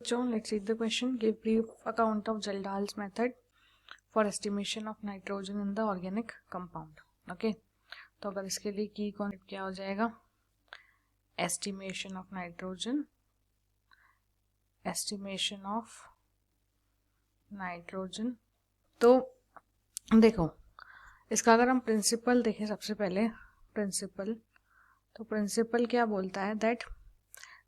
John, let's read the question. Give brief account of Geldahl's method for estimation of nitrogen in the organic compound. Okay, तो अगर इसके लिए की concept क्या हो जाएगा, estimation of nitrogen, estimation of nitrogen. तो देखो इसका अगर हम प्रिंसिपल देखें, सबसे पहले प्रिंसिपल, तो प्रिंसिपल क्या बोलता है that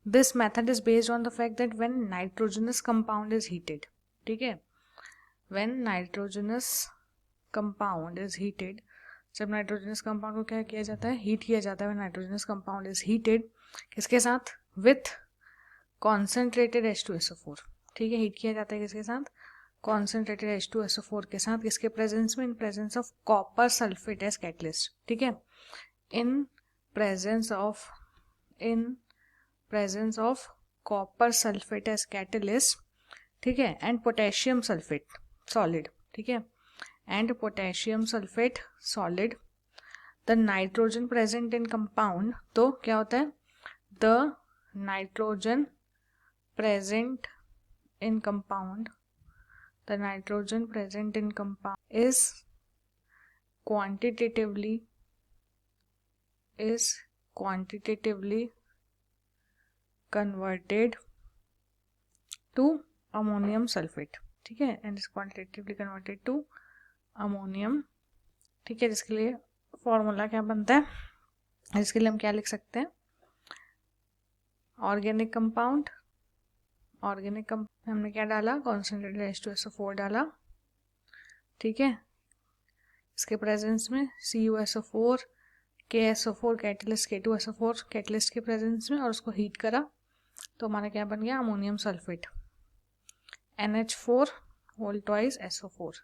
this method is based on the fact that when nitrogenous compound is heated, ठीक है, when nitrogenous compound is heated, जब नाइट्रोजनस कंपाउंड को क्या किया जाता है, हीट किया जाता है. when nitrogenous compound is heated, किसके साथ, with concentrated H2SO4, ठीक है, हीट किया जाता है किसके साथ, concentrated H2SO4 के साथ, किसके प्रेजेंस में, in presence of copper sulphate as catalyst, ठीक है, in presence of copper sulphate as catalyst, ठीक है, एंड पोटेशियम सल्फेट सॉलिड, ठीक है, and potassium sulphate solid, the nitrogen present in compound. तो क्या होता है, the nitrogen present in compound, the nitrogen present in compound is quantitatively converted to ammonium sulfate, ठीक है, and is quantitatively converted to ammonium, ठीक है, जिसके लिए फॉर्मूला क्या बनता है, इसके लिए हम क्या लिख सकते हैं, ऑर्गेनिक कंपाउंड, हमने क्या डाला, कॉन्सेंट्रेटेड H2SO4 डाला, ठीक है, इसके प्रेजेंस में CuSO4, KSO4 catalyst, K2SO4 catalyst के प्रेजेंस में, और उसको हीट करा तो हमारा क्या बन गया, ammonium sulphate, NH4 whole twice SO4,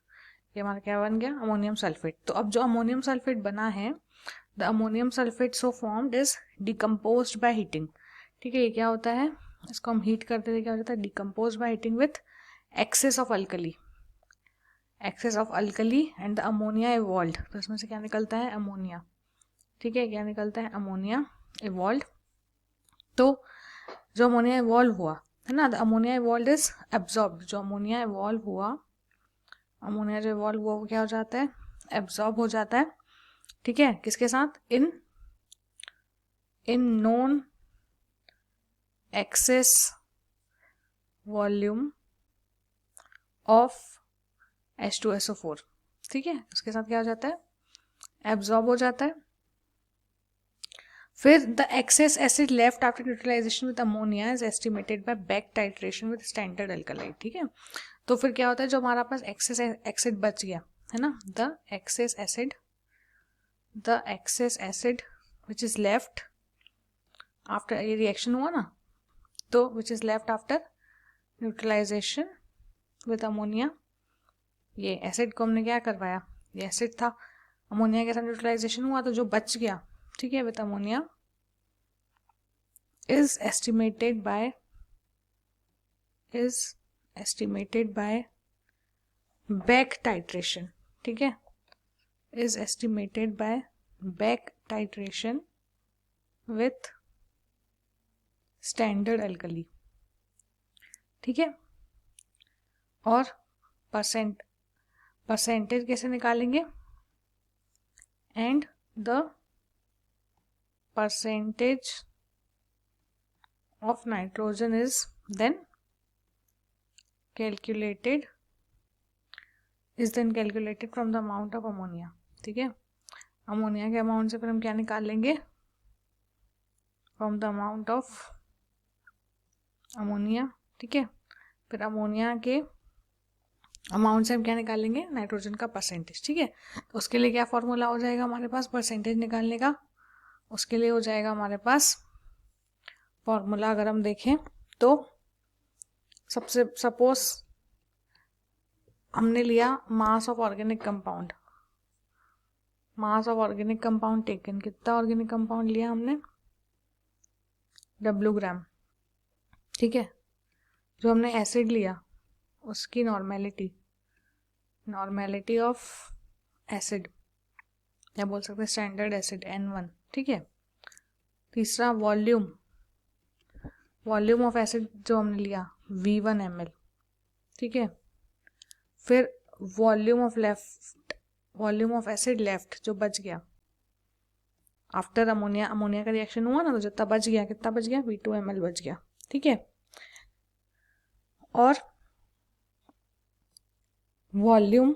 ये हमारा क्या बन गया, अमोनियम सल्फेट. तो अब जो अमोनियम सल्फेट बना है, the ammonium sulphate so formed is decomposed by heating, ठीक है, ये क्या होता है, इसको हम हीट करते थे, क्या हो जाता है, decompose by heating with access of alkali and the ammonia evolve. तो इसमें से क्या निकलता है, अमोनिया, ठीक है, क्या निकलता है, अमोनिया इवॉल्व. तो जो अमोनिया इवॉल्व हुआ है ना, the ammonia evolve is absorb, जो अमोनिया इवॉल्व हुआ वो क्या हो जाता है, एब्जॉर्ब हो जाता है, ठीक है, किसके साथ, in non excess volume of H2SO4, ठीक है, उसके साथ क्या हो जाता है, एब्जॉर्ब हो जाता है. फिर the excess acid left after neutralisation with ammonia is estimated by back titration with standard alkali, ठीक है. तो फिर क्या होता है, जो हमारा पास एक्सेस एसिड बच गया है ना, the excess acid which is left after, ये रिएक्शन हुआ ना, तो which is left after neutralisation with ammonia, ये एसिड को हमने क्या करवाया, ये एसिड था, अमोनिया के साथ न्यूट्रलाइजेशन हुआ, तो जो बच गया, ठीक है, with ammonia is estimated by back titration, ठीक है, is estimated by back titration with standard alkali, ठीक है. और परसेंटेज कैसे निकालेंगे, and the percentage of nitrogen is then calculated from the amount of ammonia, ठीक है, अमोनिया के अमाउंट से फिर हम क्या निकाल लेंगे, from the amount of ammonia, ठीक है, फिर अमोनिया के अमाउंट से हम क्या निकालेंगे, नाइट्रोजन का परसेंटेज, ठीक है. तो उसके लिए क्या फॉर्मूला हो जाएगा हमारे पास परसेंटेज निकालने का, उसके लिए हो जाएगा हमारे पास फॉर्मूला, अगर हम देखें तो सबसे सपोज हमने लिया mass of organic compound taken, कितना ऑर्गेनिक कंपाउंड लिया हमने, W ग्राम, ठीक है. जो हमने एसिड लिया उसकी नॉर्मेलिटी ऑफ एसिड, या बोल सकते हैं स्टैंडर्ड एसिड N1, ठीक है. तीसरा वॉल्यूम ऑफ एसिड जो हमने लिया V1 ml, ठीक है। फिर वॉल्यूम ऑफ एसिड लेफ्ट जो बच गया आफ्टर अमोनिया का रिएक्शन हुआ ना, तो जितना बच गया, कितना बच गया, V2 ml बच गया, ठीक है। और volume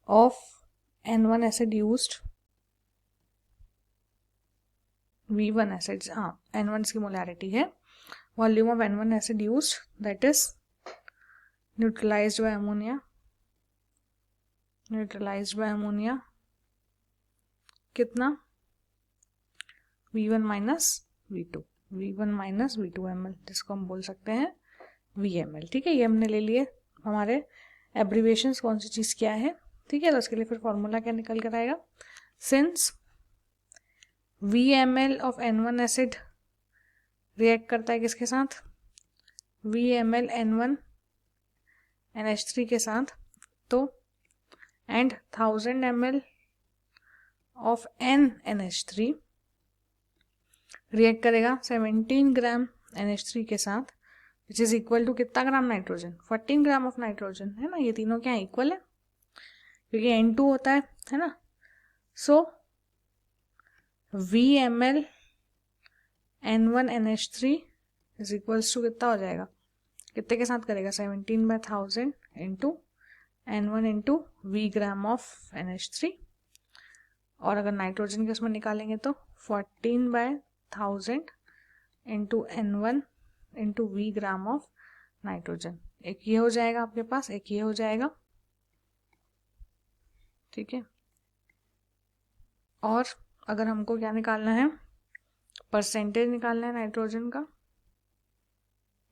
of N1 acid used, V1 acid, हाँ N1 की मोलैरिटी है, volume of N1 acid used that is neutralised bye ammonia, कितना, V1 माइनस V2 ml, जिसको हम बोल सकते हैं VML, ठीक है। ये हमने ले लिए। हमारे एब्रीविएशंस कौन सी चीज़ क्या है, ठीक है। तो उसके लिए फिर फॉर्मूला क्या निकल कर आएगा, since VML of N1 acid react करता है किसके साथ, VML N1 NH3 के साथ, तो and 1000 ml of NH3 react करेगा 17 ग्राम NH3 के साथ, विच इज इक्वल टू कितना gram nitrogen, 14 gram of nitrogen, है ना। ये तीनों क्या इक्वल है, क्योंकि N2 होता है ना। So VML N1 NH3 is equals to कितना हो जाएगा, कितने के साथ करेगा, 17/1000 into N1 into V gram of NH3, और अगर नाइट्रोजन के उसमें निकालेंगे तो 14/1000 into N1 into V gram of nitrogen. एक ये हो जाएगा आपके पास, एक ये हो जाएगा, ठीक है। और अगर हमको क्या निकालना है, परसेंटेज निकालना है नाइट्रोजन का,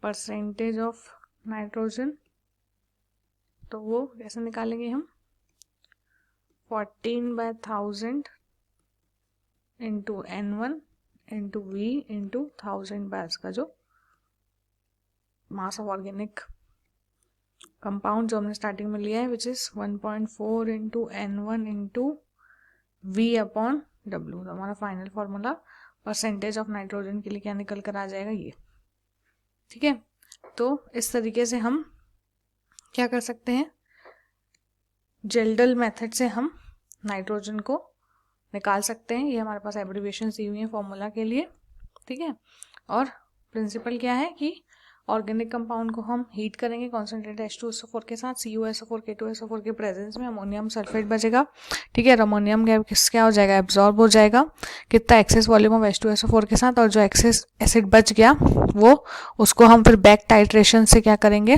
परसेंटेज ऑफ नाइट्रोजन, तो वो कैसे निकालेंगे हम, 14/1000 into N1 into V into 1000 batch का जो मास ऑफ ऑर्गेनिक कंपाउंड जो हमने स्टार्टिंग में लिया है, which is 1.4 into N1 into V upon W। तो हमारा final formula percentage of nitrogen के लिए क्या निकल कर आ जाएगा, ये, ठीक है। तो इस तरीके से हम क्या कर सकते हैं, जेल्डल मेथड से हम नाइट्रोजन को निकाल सकते हैं। ये हमारे पास एब्रीविएशन दी हुई है फॉर्मूला के लिए, ठीक है। और प्रिंसिपल क्या है कि ऑर्गेनिक कंपाउंड को हम हीट करेंगे कॉन्सेंट्रेटेड H2SO4 के साथ, CuSO4 K2SO4 के प्रेजेंस में अमोनियम सल्फेट बचेगा, ठीक है। अमोनियम क्या हो जाएगा, एब्जॉर्ब हो जाएगा, कितना एक्सेस वॉल्यूम ऑफ H2SO4 के साथ, और जो एक्सेस एसिड बच गया वो उसको हम फिर बैक टाइट्रेशन से क्या करेंगे,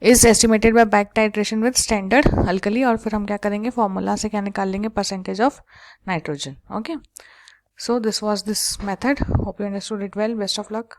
is estimated by back titration with standard alkali, और फिर हम क्या करेंगे, फॉर्मूला से क्या निकाल लेंगे, percentage of nitrogen, okay. So this was this method, hope you understood it well, best of luck.